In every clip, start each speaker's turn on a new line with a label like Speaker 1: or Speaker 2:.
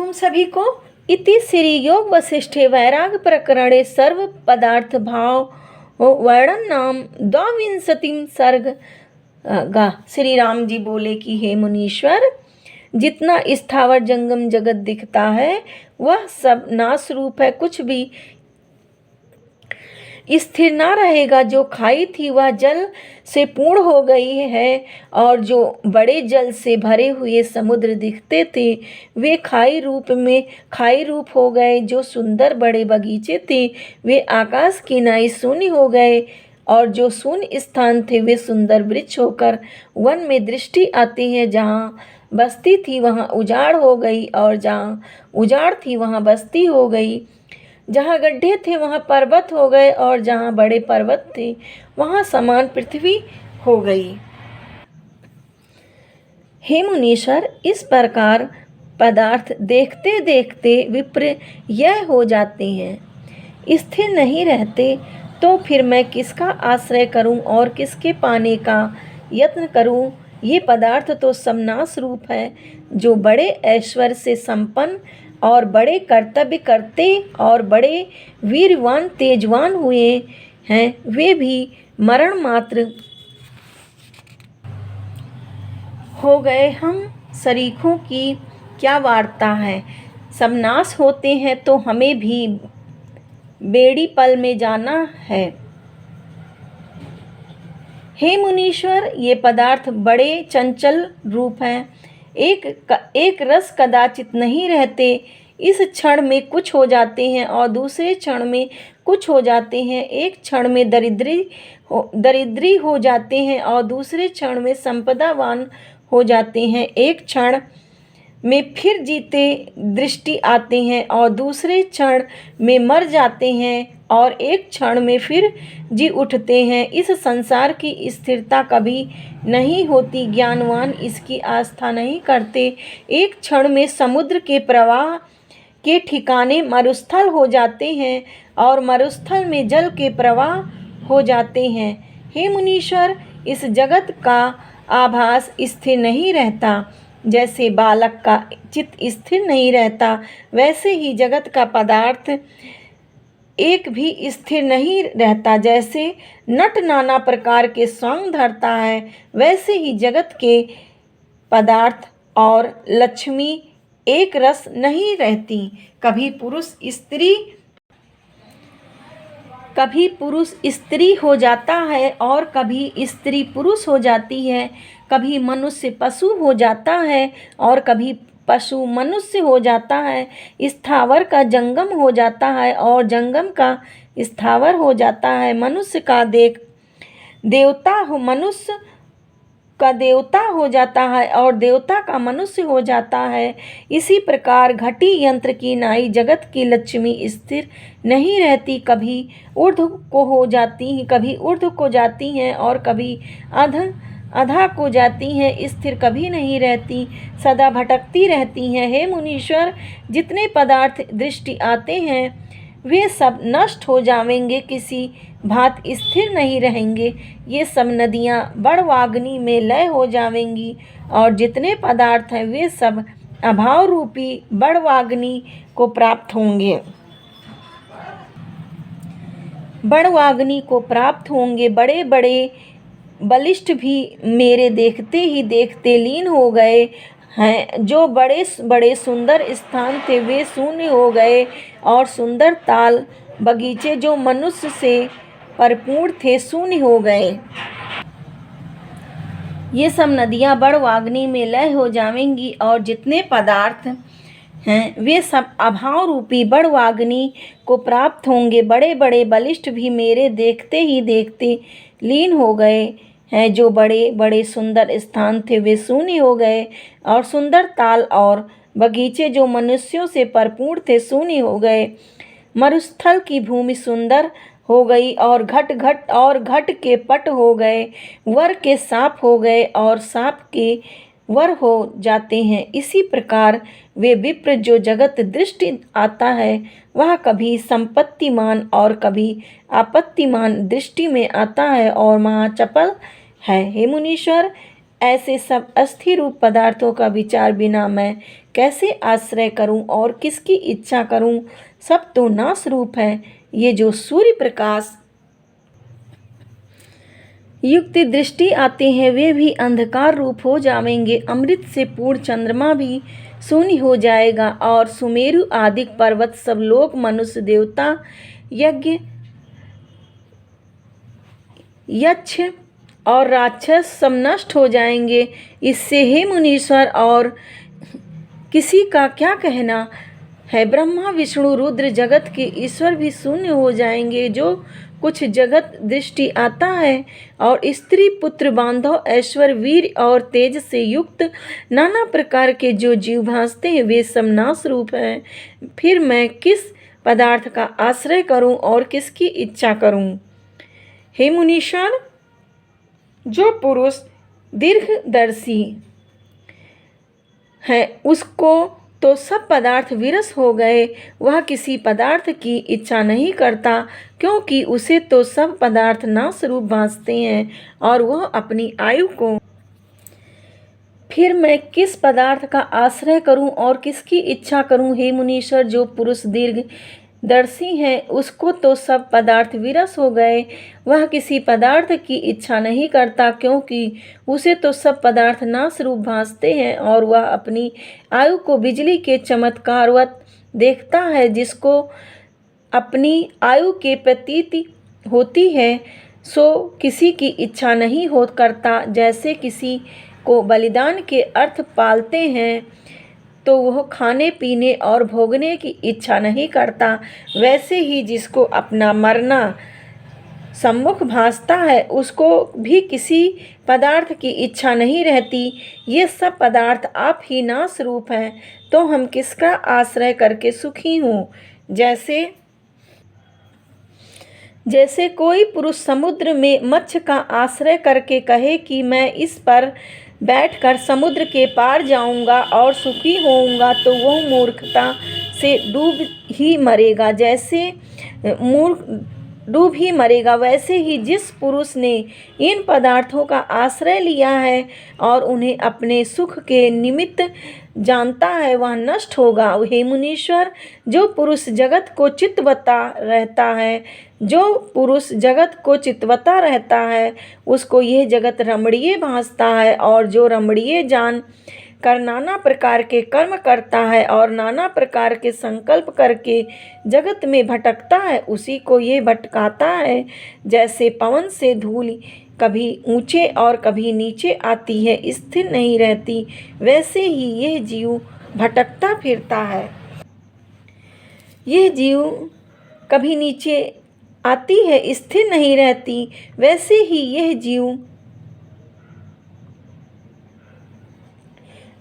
Speaker 1: ओम सभी को इति श्री योग वशिष्ठे वैराग प्रकरणे सर्व पदार्थ भाव वर्णन नाम द्वाविंशतिम सर्ग गा। श्री राम जी बोले कि हे मुनीश्वर, जितना स्थावर जंगम जगत दिखता है वह सब नाश रूप है, कुछ भी स्थिर ना रहेगा। जो खाई थी वह जल से पूर्ण हो गई है, और जो बड़े जल से भरे हुए समुद्र दिखते थे वे खाई रूप हो गए। जो सुंदर बड़े बगीचे थे वे आकाश की नाई शून्य हो गए, और जो शून्य स्थान थे वे सुंदर वृक्ष होकर वन में दृष्टि आते हैं। जहाँ बस्ती थी वहाँ उजाड़ हो गई, और जहाँ उजाड़ थी वहाँ बस्ती हो गई। जहाँ गड्ढे थे वहाँ पर्वत हो गए, और जहाँ बड़े पर्वत थे वहाँ समान पृथ्वी हो गई। हे मुनीश्वर, इस प्रकार पदार्थ देखते देखते विपर्य हो जाते हैं, स्थिर नहीं रहते। तो फिर मैं किसका आश्रय करूं और किसके पाने का यत्न करूं? ये पदार्थ तो समनाश रूप है। जो बड़े ऐश्वर्य से संपन्न और बड़े कर्तव्य करते और बड़े वीरवान तेजवान हुए हैं वे भी मरण मात्र हो गए। हम शरीकों की क्या वार्ता है? सब नाश होते हैं तो हमें भी बेड़ी पल में जाना है। हे मुनीश्वर, ये पदार्थ बड़े चंचल रूप हैं। एक रस कदाचित नहीं रहते। इस क्षण में कुछ हो जाते हैं और दूसरे क्षण में कुछ हो जाते हैं। एक क्षण में दरिद्री हो जाते हैं और दूसरे क्षण में संपदावान हो जाते हैं। एक क्षण में फिर जीते दृष्टि आते हैं और दूसरे क्षण में मर जाते हैं, और एक क्षण में फिर जी उठते हैं। इस संसार की स्थिरता कभी नहीं होती। ज्ञानवान इसकी आस्था नहीं करते। एक क्षण में समुद्र के प्रवाह के ठिकाने मरुस्थल हो जाते हैं, और मरुस्थल में जल के प्रवाह हो जाते हैं। हे मुनीश्वर, इस जगत का आभास स्थिर नहीं रहता। जैसे बालक का चित्त स्थिर नहीं रहता, वैसे ही जगत का पदार्थ एक भी स्थिर नहीं रहता। जैसे नट नाना प्रकार के सौंग धरता है, वैसे ही जगत के पदार्थ और लक्ष्मी एक रस नहीं रहती। कभी पुरुष स्त्री हो जाता है और कभी स्त्री पुरुष हो जाती है। कभी मनुष्य पशु हो जाता है और कभी पशु मनुष्य हो जाता है। स्थावर का जंगम हो जाता है और जंगम का स्थावर हो जाता है। मनुष्य का देवता हो जाता है और देवता का मनुष्य हो जाता है। इसी प्रकार घटी यंत्र की नाई जगत की लक्ष्मी स्थिर नहीं रहती। कभी ऊर्ध्व को जाती हैं और कभी अधा को जाती हैं। स्थिर कभी नहीं रहती, सदा भटकती रहती हैं। हे मुनीश्वर, जितने पदार्थ दृष्टि आते हैं वे सब नष्ट हो जाएंगे, किसी भांत स्थिर नहीं रहेंगे। ये सब नदियाँ बड़वाग्नि में लय हो जाएंगी, और जितने पदार्थ हैं वे सब अभाव रूपी बड़वाग्नि को प्राप्त होंगे। बड़े बड़े बलिष्ठ भी मेरे देखते ही देखते लीन हो गए हैं। जो बड़े बड़े सुंदर स्थान थे वे शून्य हो गए, और सुंदर ताल बगीचे जो मनुष्य से परिपूर्ण थे शून्य हो गए। ये सब नदियाँ बड़वाग्नि में लय हो जाएंगी, और जितने पदार्थ हैं वे सब अभाव रूपी बड़वाग्नि को प्राप्त होंगे। बड़े बड़े बलिष्ठ भी मेरे देखते ही देखते लीन हो गए हैं। जो बड़े बड़े सुंदर स्थान थे वे शून्य हो गए, और सुंदर ताल और बगीचे जो मनुष्यों से भरपूर थे शून्य हो गए। मरुस्थल की भूमि सुंदर हो गई, और घट के पट हो गए। वर के सांप हो गए और सांप के वर हो जाते हैं। इसी प्रकार वे विप्र जो जगत दृष्टि आता है वह कभी संपत्तिमान और कभी आपत्तिमान दृष्टि में आता है और महाचपल है। हे मुनीश्वर, ऐसे सब अस्थिर रूप पदार्थों का विचार बिना मैं कैसे आश्रय करूं और किसकी इच्छा करूं? सब तो नाश रूप है। ये जो सूर्य प्रकाश युक्त दृष्टि आते हैं वे भी अंधकार रूप हो जाएंगे। अमृत से पूर्ण चंद्रमा भी शून्य हो जाएगा और सुमेरु आदि पर्वत सब लोग मनुष्य देवता यज्ञ यक्ष और राक्षस सब नष्ट हो जाएंगे। इससे हे मुनीश्वर और किसी का क्या कहना है? ब्रह्मा विष्णु रुद्र जगत के ईश्वर भी शून्य हो जाएंगे। जो कुछ जगत दृष्टि आता है और स्त्री पुत्र बांधव ऐश्वर्य वीर और तेज से युक्त नाना प्रकार के जो जीव भासते हैं वे सब नाश रूप हैं। फिर मैं किस पदार्थ का आश्रय करूं और किसकी इच्छा करूं? हे मुनीश्वर, जो पुरुष दीर्घदर्शी है उसको तो सब पदार्थ विरस हो गए। वह किसी पदार्थ की इच्छा नहीं करता क्योंकि उसे तो सब पदार्थ नाश रूप भासते हैं और वह अपनी आयु को। फिर मैं किस पदार्थ का आश्रय करूं और किसकी इच्छा करूं? हे मुनीश्वर, जो पुरुष दीर्घदर्शी है उसको तो सब पदार्थ विरस हो गए। वह किसी पदार्थ की इच्छा नहीं करता क्योंकि उसे तो सब पदार्थ नाश रूप भासते हैं और वह अपनी आयु को बिजली के चमत्कारवत देखता है। जिसको अपनी आयु के प्रतीति होती है सो किसी की इच्छा नहीं हो करता। जैसे किसी को बलिदान के अर्थ पालते हैं तो वह खाने पीने और भोगने की इच्छा नहीं करता, वैसे ही जिसको अपना मरना सम्मुख भासता है उसको भी किसी पदार्थ की इच्छा नहीं रहती। ये सब पदार्थ आप ही नाश रूप हैं, तो हम किसका आश्रय करके सुखी हूँ? जैसे कोई पुरुष समुद्र में मत्स्य का आश्रय करके कहे कि मैं इस पर बैठकर समुद्र के पार जाऊंगा और सुखी होऊंगा, तो वह मूर्खता से डूब ही मरेगा। वैसे ही जिस पुरुष ने इन पदार्थों का आश्रय लिया है और उन्हें अपने सुख के निमित्त जानता है वह नष्ट होगा। हे मुनीश्वर, जो पुरुष जगत को चितवता रहता है उसको यह जगत रमणीय भासता है, और जो रमणीय जान कर नाना प्रकार के कर्म करता है और नाना प्रकार के संकल्प करके जगत में भटकता है उसी को ये भटकाता है। जैसे पवन से धूल कभी ऊंचे और कभी नीचे आती है, स्थिर नहीं रहती, वैसे ही यह जीव भटकता फिरता है। यह जीव कभी नीचे आती है, स्थिर नहीं रहती, वैसे ही यह जीव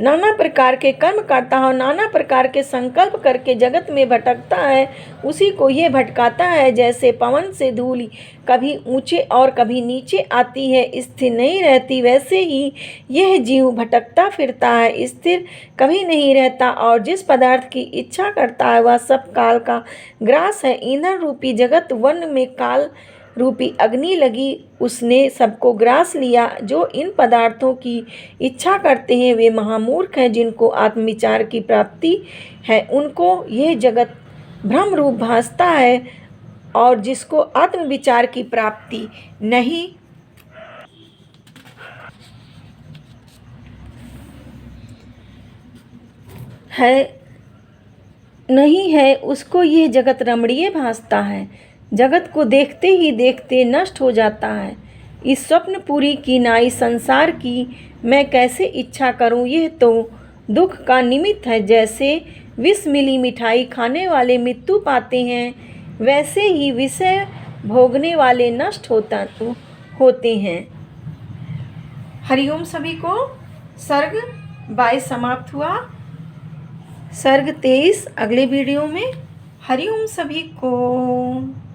Speaker 1: नाना प्रकार के कर्म करता है और नाना प्रकार के संकल्प करके जगत में भटकता है, उसी को ये भटकाता है। जैसे पवन से धूल कभी ऊंचे और कभी नीचे आती है, स्थिर नहीं रहती, वैसे ही यह जीव भटकता फिरता है, स्थिर कभी नहीं रहता। और जिस पदार्थ की इच्छा करता है वह सब काल का ग्रास है। ईंधन रूपी जगत वन में काल रूपी अग्नि लगी, उसने सबको ग्रास लिया। जो इन पदार्थों की इच्छा करते हैं वे महामूर्ख हैं। जिनको आत्मविचार की प्राप्ति है उनको यह जगत भ्रम रूप भासता है, और जिसको आत्मविचार की प्राप्ति नहीं है उसको यह जगत रमणीय भासता है। जगत को देखते ही देखते नष्ट हो जाता है। इस स्वप्नपुरी की नाई संसार की मैं कैसे इच्छा करूं? यह तो दुख का निमित्त है। जैसे विष मिली मिठाई खाने वाले मृत्यु पाते हैं, वैसे ही विषय भोगने वाले नष्ट होते हैं। हरिओम सभी को। सर्ग 22 समाप्त हुआ। सर्ग 23 अगले वीडियो में। हरिओम सभी को।